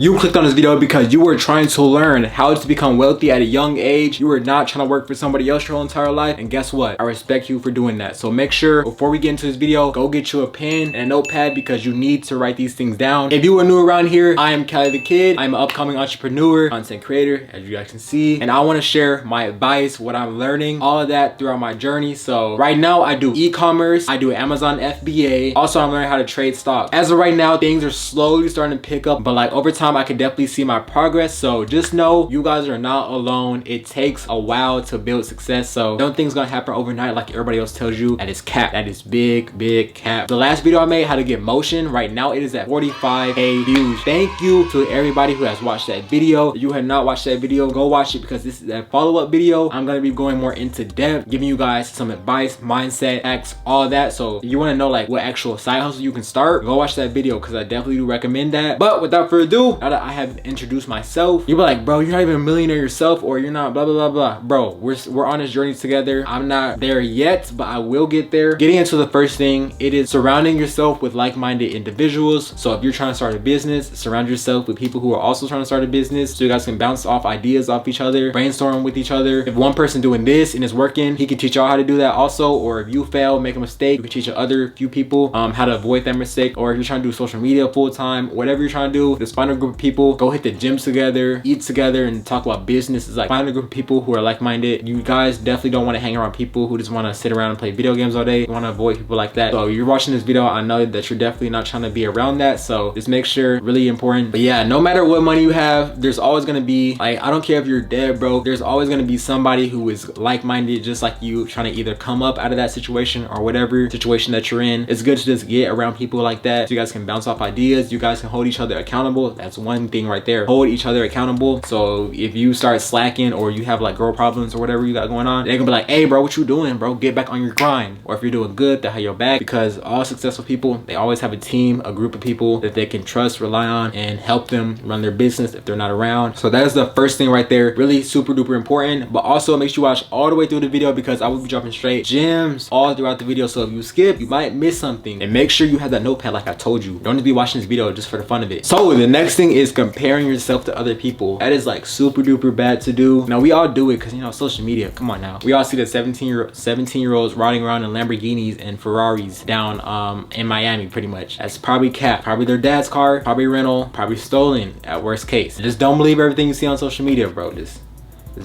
You clicked on this video because you were trying to learn how to become wealthy at a young age. You were not trying to work for somebody else your whole entire life. And guess what? I respect you for doing that. So make sure before we get into this video, go get you a pen and a notepad because you need to write these things down. If you are new around here, I am Callie the Kid. I'm an upcoming entrepreneur, content creator, as you guys can see. And I want to share my advice, what I'm learning, all of that throughout my journey. So right now I do e-commerce. I do Amazon FBA. Also, I'm learning how to trade stocks. As of right now, things are slowly starting to pick up, but like over time, I can definitely see my progress. So just know you guys are not alone. It takes a while to build success. So don't think it's gonna happen overnight like everybody else tells you. That is cap. That is big cap. The last video I made, how to get motion, right now it is at 45K views. Thank you to everybody who has watched that video. If you have not watched that video, go watch it because this is a follow-up video. I'm gonna be going more into depth, giving you guys some advice, mindset, hacks, all of that. So if you want to know like what actual side hustle you can start, go watch that video because I definitely do recommend that. But without further ado, now that I have introduced myself, you'll be like, bro, you're not even a millionaire yourself, or you're not blah blah blah. Bro, we're on this journey together. I'm not there yet, but I will get there. Getting into the first thing, it is surrounding yourself with like-minded individuals. So if you're trying to start a business, surround yourself with people who are also trying to start a business so you guys can bounce off ideas off each other, brainstorm with each other. If one person doing this and it's working, he can teach y'all how to do that also. Or if you fail, make a mistake, you can teach other few people how to avoid that mistake. Or if you're trying to do social media full time, whatever you're trying to do, just find a group of people, go hit the gym together, eat together, and talk about business. It's like find a group of people who are like-minded. You guys definitely don't want to hang around people who just want to sit around and play video games all day. You want to avoid people like that. So you're watching this video, I know that you're definitely not trying to be around that. So just make sure, really important. But yeah, no matter what money you have, there's always going to be, like, I don't care if you're dead broke, there's always going to be somebody who is like-minded just like you, trying to either come up out of that situation or whatever situation that you're in. It's good to just get around people like that so you guys can bounce off ideas. You guys can hold each other accountable. That's one thing right there. Hold each other accountable. So if you start slacking or you have like girl problems or whatever you got going on, they're gonna be like, hey bro, what you doing, bro? Get back on your grind. Or if you're doing good, they'll have your back, because all successful people, they always have a team, a group of people that they can trust, rely on, and help them run their business if they're not around. So that is the first thing right there. Really super duper important. But also make sure you watch all the way through the video because I will be dropping straight gems all throughout the video. So if you skip, you might miss something. And make sure you have that notepad like I told you. Don't just be watching this video just for the fun of it. So the next thing is comparing yourself to other people. That is like super duper bad to do. Now we all do it because, you know, social media, come on now. We all see the 17-year-olds riding around in Lamborghinis and Ferraris down in Miami pretty much. That's probably cap, probably their dad's car, probably rental, probably stolen at worst case. Just don't believe everything you see on social media, bro. Just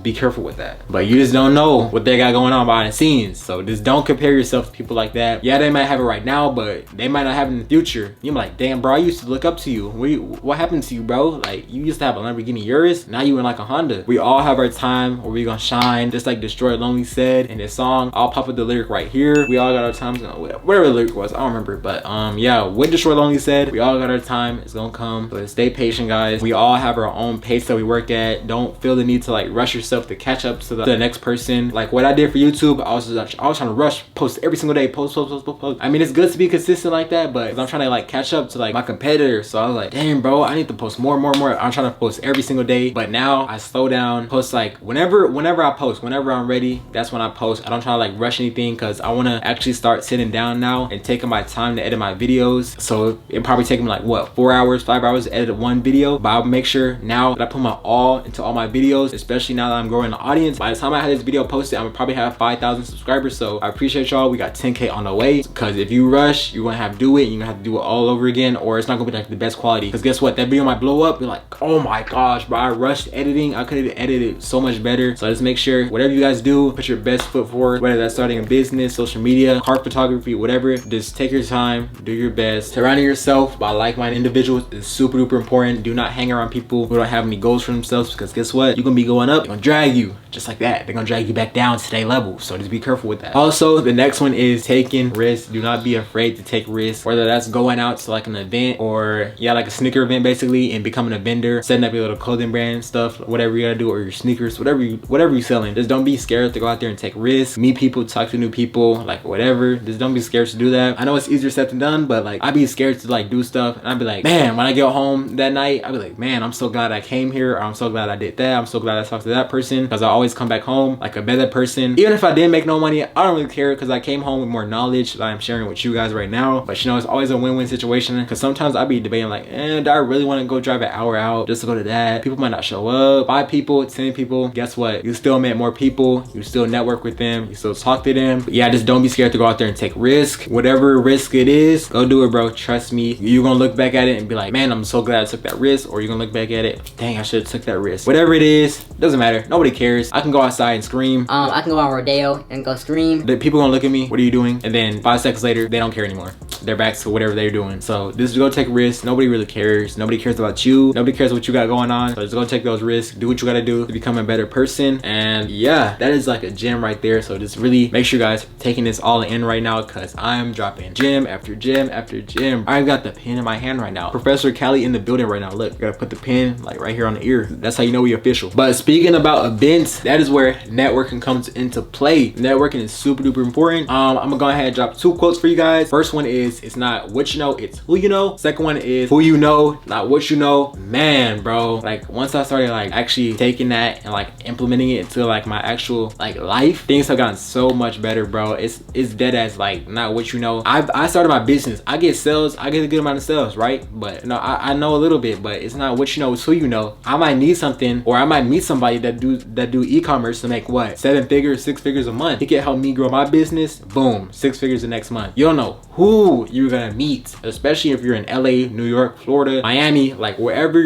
be careful with that. But you just don't know what they got going on behind the scenes. So just don't compare yourself to people like that. Yeah, they might have it right now, but they might not have it in the future. You're like, damn bro, I used to look up to you. What happened to you, bro? Like, you used to have a Lamborghini Urus, now you in like a Honda. We all have our time where we gonna shine, just like Destroy Lonely said in his song. I'll pop up the lyric right here. We all got our times, whatever the lyric was, I don't remember. But yeah, what Destroy Lonely said, we all got our time, it's gonna come. But stay patient, guys. We all have our own pace that we work at. Don't feel the need to like rush yourself to catch up to the next person. Like what I did for YouTube, I was trying to rush, post every single day, post. I mean, it's good to be consistent like that, but I'm trying to like catch up to like my competitors. So I was like, damn bro, I need to post more. I'm trying to post every single day. But now I slow down, post like whenever I post, whenever I'm ready, that's when I post. I don't try to like rush anything because I want to actually start sitting down now and taking my time to edit my videos. So it probably take me like what, 4 hours, 5 hours to edit one video. But I'll make sure now that I put my all into all my videos, especially now that I'm growing the audience. By the time I have this video posted, I'm gonna probably have 5,000 subscribers. So I appreciate y'all. We got 10K on the way, because if you rush, you're gonna have to do it and you're gonna have to do it all over again, or it's not gonna be like the best quality. Because guess what, that video might blow up. You're like, oh my gosh bro, I rushed editing, I could have edited so much better. So just make sure whatever you guys do, put your best foot forward, whether that's starting a business, social media, car photography, whatever. Just take your time, do your best. Surrounding yourself by like-minded individuals is super duper important. Do not hang around people who don't have any goals for themselves, because guess what, you're gonna be going up, they're gonna drag you just like that. They're gonna drag you back down to their level. So just be careful with that. Also, the next one is taking risks. Do not be afraid to take risks, whether that's going out to like an event, or yeah, like a sneaker event basically, and becoming a vendor, setting up your little clothing brand stuff, whatever you gotta do, or your sneakers, whatever you're selling. Just don't be scared to go out there and take risks, meet people, talk to new people, like whatever. Just don't be scared to do that. I know it's easier said than done, but like I'd be scared to like do stuff, and I'd be like, man, when I get home that night, I'd be like, man, I'm so glad I came here, or I'm so glad I did that, I'm so glad I talked to that that person because I always come back home like a better person. Even if I didn't make no money, I don't really care because I came home with more knowledge that I'm sharing with you guys right now. But you know, it's always a win-win situation because sometimes I be debating like, do I really want to go drive an hour out just to go to that? People might not show up. 5 people, 10 people. Guess what? You still met more people. You still network with them. You still talk to them. But yeah, just don't be scared to go out there and take risk. Whatever risk it is, go do it, bro. Trust me. You're gonna look back at it and be like, man, I'm so glad I took that risk. Or you're gonna look back at it, dang, I should have took that risk. Whatever it is, doesn't matter. Nobody cares. I can go outside and scream. I can go on Rodeo and go scream. The people gonna look at me, what are you doing? And then 5 seconds later, they don't care anymore. They're back to whatever they're doing. So just go take risks. Nobody really cares. Nobody cares about you. Nobody cares what you got going on. So just go take those risks. Do what you gotta do to become a better person. And yeah, that is like a gem right there. So just really make sure you guys taking this all in right now because I'm dropping gem after gem after gem. I got the pen in my hand right now. Professor Cali in the building right now. Look, I gotta put the pen like right here on the ear. That's how you know we official. But speaking about events, that is where networking comes into play. Networking is super duper important. I'm gonna go ahead and drop 2 quotes for you guys. First one is, it's not what you know, it's who you know. Second one is who you know, not what you know. Man, bro, like once I started like actually taking that and like implementing it into like my actual like life, things have gotten so much better, bro. It's dead as like not what you know. I started my business. I get sales. I get a good amount of sales, right? But you know, I know a little bit, but it's not what you know, it's who you know. I might need something, or I might meet somebody that do e-commerce to make what, 7 figures, 6 figures a month. He can help me grow my business. Boom, 6 figures the next month. You don't know who you're gonna meet, especially if you're in LA, New York, Florida, Miami, like wherever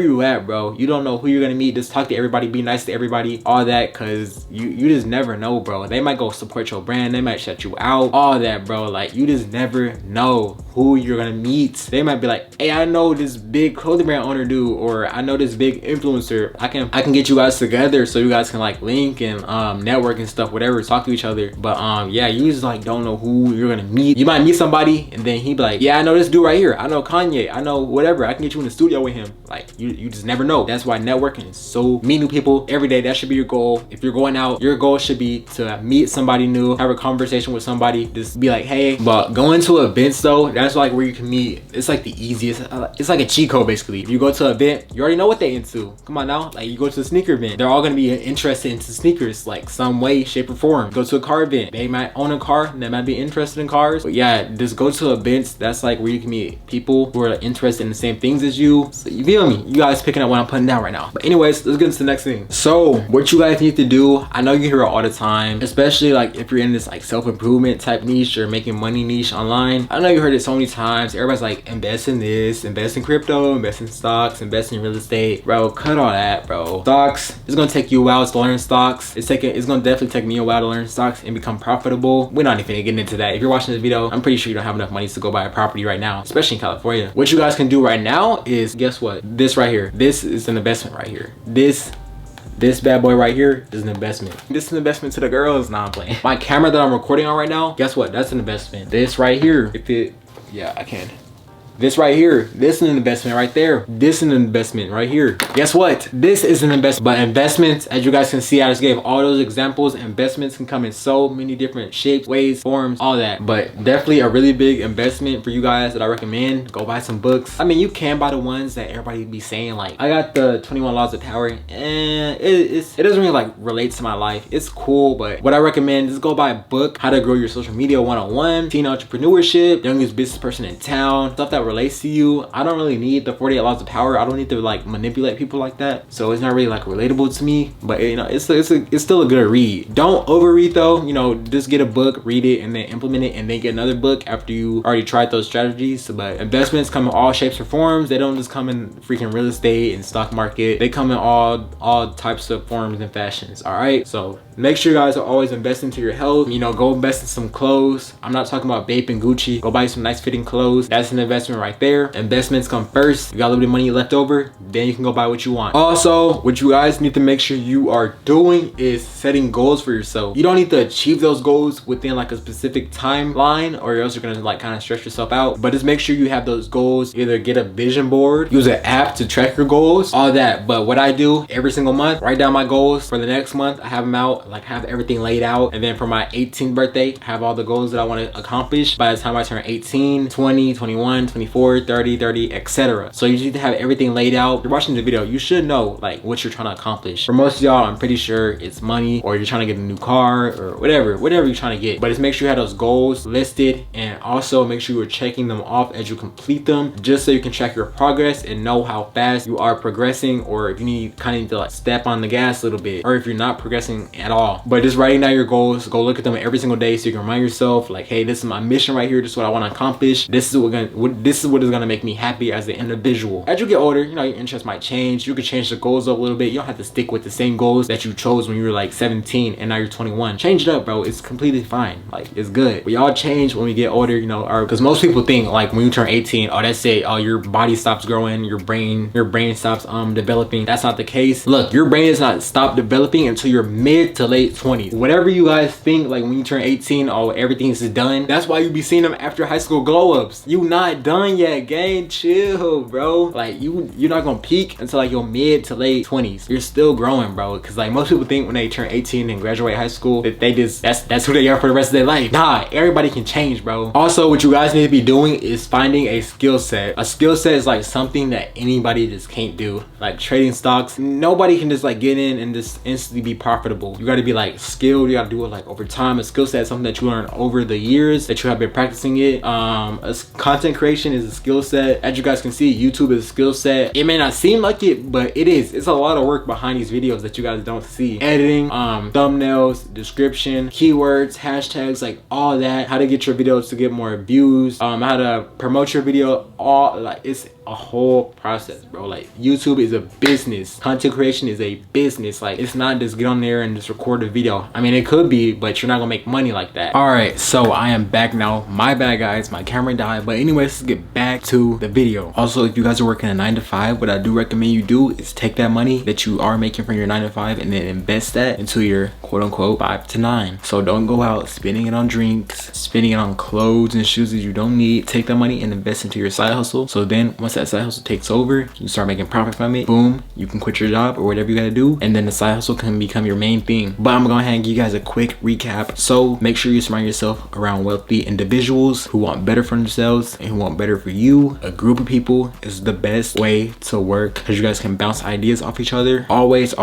you at, bro. You don't know who you're gonna meet. Just talk to everybody, be nice to everybody, all that, cause you just never know, bro. They might go support your brand, they might shut you out, all that, bro. Like you just never know who you're gonna meet. They might be like, hey, I know this big clothing brand owner dude, or I know this big influencer. I can get you guys together so you guys can like link and network and stuff, whatever, talk to each other. But yeah, you just like don't know who you're gonna meet. You might meet somebody and then he be like, yeah, I know this dude right here, I know Kanye, I know whatever, I can get you in the studio with him. Like you just never know. That's why networking is so, meet new people every day. That should be your goal. If you're going out, your goal should be to meet somebody new, have a conversation with somebody, just be like, hey. But going to events though, that's like where you can meet. It's like the easiest. It's like a cheat code basically. If you go to an event, you already know what they into. Come on now, like you go to a sneaker event, they're all gonna be interested into sneakers like some way, shape or form. Go to a car event, they might own a car, they might be interested in cars. But yeah, just go to events. That's like where you can meet people who are interested in the same things as you. So you feel me? You guys picking up what I'm putting down right now. But anyways, let's get into the next thing. So what you guys need to do, I know you hear it all the time, especially like if you're in this like self-improvement type niche or making money niche online. I know you heard it so many times. Everybody's like, invest in this, invest in crypto, invest in stocks, invest in real estate. Bro, cut all that, bro. Stocks, it's gonna take you a while to learn stocks. It's gonna definitely take me a while to learn stocks and become profitable. We're not even getting into that. If you're watching this video, I'm pretty sure you don't have enough money to go buy a property right now, especially in California. What you guys can do right now is, guess what? This right here. This is an investment right here. This bad boy right here is an investment. This is an investment to the girls. Nah, I'm playing. My camera that I'm recording on right now, guess what? That's an investment. This right here, yeah, I can. This right here, this is an investment right there. This is an investment right here. Guess what? This is an investment. But investments, as you guys can see, I just gave all those examples. Investments can come in so many different shapes, ways, forms, all that. But definitely a really big investment for you guys that I recommend. Go buy some books. I mean, you can buy the ones that everybody be saying, like, I got the 21 Laws of Power, and it doesn't really like relate to my life. It's cool, but what I recommend is go buy a book, How to Grow Your Social Media 101, Teen Entrepreneurship, Youngest Business Person in Town, stuff that relates to you. I don't really need the 48 Laws of Power. I don't need to like manipulate people like that, so it's not really like relatable to me. But you know, it's still a good read. Don't overread though. You know, just get a book, read it, and then implement it, and then get another book after you already tried those strategies. But investments come in all shapes or forms. They don't just come in freaking real estate and stock market. They come in all types of forms and fashions. All right, so make sure you guys are always investing into your health. You know, go invest in some clothes. I'm not talking about Bape and Gucci. Go buy some nice fitting clothes. That's an investment right there. Investments come first. You got a little bit of money left over, then you can go buy what you want. Also, what you guys need to make sure you are doing is setting goals for yourself. You don't need to achieve those goals within like a specific timeline, or else you're gonna like kind of stress yourself out. But just make sure you have those goals. Either get a vision board, use an app to track your goals, all that. But what I do every single month, write down my goals for the next month. I have them out, like have everything laid out. And then for my 18th birthday, I have all the goals that I want to accomplish by the time I turn 18, 20, 21, 22, 24, 30, 30, etc. So you need to have everything laid out. If you're watching the video, you should know like what you're trying to accomplish. For most of y'all, I'm pretty sure it's money, or you're trying to get a new car, or whatever you're trying to get. But just make sure you have those goals listed, and also make sure you're checking them off as you complete them, just so you can track your progress and know how fast you are progressing, or if you need to like step on the gas a little bit, or if you're not progressing at all. But just writing down your goals, go look at them every single day so you can remind yourself like, hey, this is my mission right here, this is what I want to accomplish, this is what is gonna make me happy as an individual. As you get older, you know, your interests might change. You could change the goals up a little bit. You don't have to stick with the same goals that you chose when you were like 17 and now you're 21. Change it up, bro. It's completely fine. Like, it's good. We all change when we get older, you know, or because most people think like when you turn 18, oh, that's it, oh, your body stops growing, your brain stops developing. That's not the case. Look, your brain does not stop developing until your mid to late 20s. Whatever you guys think, like when you turn 18, oh, everything's done. That's why you be seeing them after high school glow ups. You not done yet, gang. Chill, bro. Like you're not gonna peak until like your mid to late 20s. You're still growing, bro. Because like most people think when they turn 18 and graduate high school that they just that's who they are for the rest of their life. Nah, everybody can change, bro. Also, what you guys need to be doing is finding a skill set. A skill set is like something that anybody just can't do. Like trading stocks, nobody can just like get in and just instantly be profitable. You got to be like skilled. You got to do it like over time. A skill set is something that you learn over the years that you have been practicing it. Content creation is a skill set. As you guys can see, YouTube is a skill set. It may not seem like it, but it is. It's a lot of work behind these videos that you guys don't see. Editing, thumbnails, description, keywords, hashtags, like all that. How to get your videos to get more views, how to promote your video, all like it's a whole process, bro. Like YouTube is a business. Content creation is a business. Like it's not just get on there and just record a video. I mean, it could be, but you're not gonna make money like that. All right, so I am back now. My bad, guys, my camera died. But anyways, let's get back to the video. Also, if you guys are working a 9 to 5, what I do recommend you do is take that money that you are making from your 9 to 5 and then invest that into your quote unquote 5 to 9. So don't go out spending it on drinks, spending it on clothes and shoes that you don't need. Take that money and invest into your side hustle. So then once that side hustle takes over, you start making profit from it, boom, you can quit your job or whatever you gotta do, and then the side hustle can become your main thing. But I'm gonna give you guys a quick recap. So make sure you surround yourself around wealthy individuals who want better for themselves and who want better for you. A group of people is the best way to work because you guys can bounce ideas off each other. Always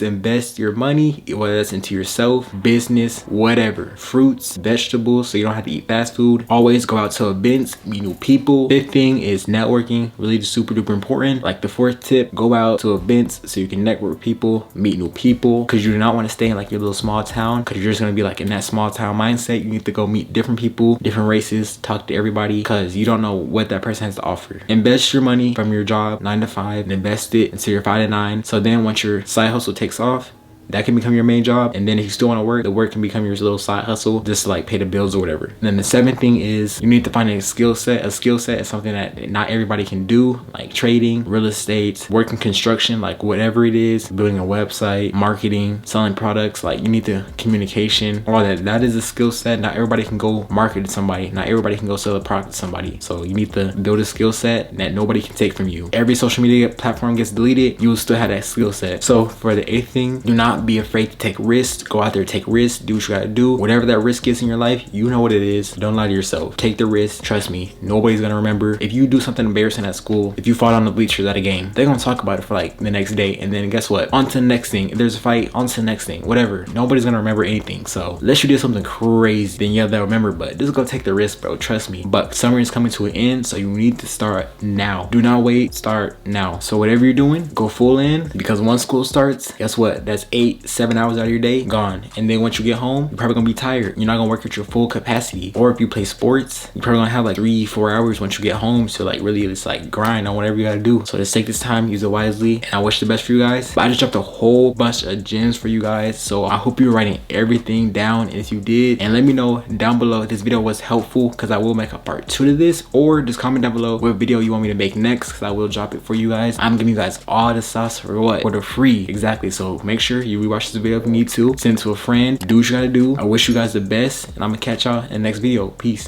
invest your money, whether that's into yourself, business, whatever, fruits, vegetables, so you don't have to eat fast food. Always go out to events, meet new people. Fifth thing is networking, really super duper important. Like the fourth tip, go out to events so you can network with people, meet new people, because you do not want to stay in like your little small town, because you're just going to be like in that small town mindset. You need to go meet different people, different races, talk to everybody, because you don't know what that person has to offer. Invest your money from your job 9 to 5 and invest it into your 5 to 9. So then once your side hustle takes off, that can become your main job, and then if you still want to work, the work can become your little side hustle just to like pay the bills or whatever. And then the seventh thing is you need to find a skill set. A skill set is something that not everybody can do, like trading, real estate, working construction, like whatever it is, building a website, marketing, selling products. Like you need the communication, all that. That is a skill set. Not everybody can go market to somebody. Not everybody can go sell a product to somebody. So you need to build a skill set that nobody can take from you. Every social media platform gets deleted, you will still have that skill set. So for the eighth thing, do not be afraid to take risks. Go out there, take risks, do what you gotta do. Whatever that risk is in your life, you know what it is. Don't lie to yourself. Take the risk. Trust me, nobody's gonna remember. If you do something embarrassing at school, if you fall down the bleachers at a game, they're gonna talk about it for like the next day, and then guess what? On to the next thing. If there's a fight, on to the next thing. Whatever. Nobody's gonna remember anything. So unless you did something crazy, then yeah, they'll remember. But just go take the risk, bro. Trust me. But summer is coming to an end, so you need to start now. Do not wait. Start now. So whatever you're doing, go full in, because once school starts, guess what? That's 8-7 hours out of your day gone. And then once you get home, you're probably gonna be tired. You're not gonna work at your full capacity. Or if you play sports, you're probably gonna have like 3-4 hours once you get home to like really just like grind on whatever you gotta do. So just take this time, use it wisely, and I wish the best for you guys. But I just dropped a whole bunch of gems for you guys, so I hope you're writing everything down. And if you did, and let me know down below if this video was helpful, because I will make a part 2 to this, or just comment down below what video you want me to make next, because I will drop it for you guys. I'm giving you guys all the sauce for what? For the free. Exactly. So make sure you rewatch this video if you need to, send it to a friend, do what you gotta do. I wish you guys the best, and I'm gonna catch y'all in the next video. Peace.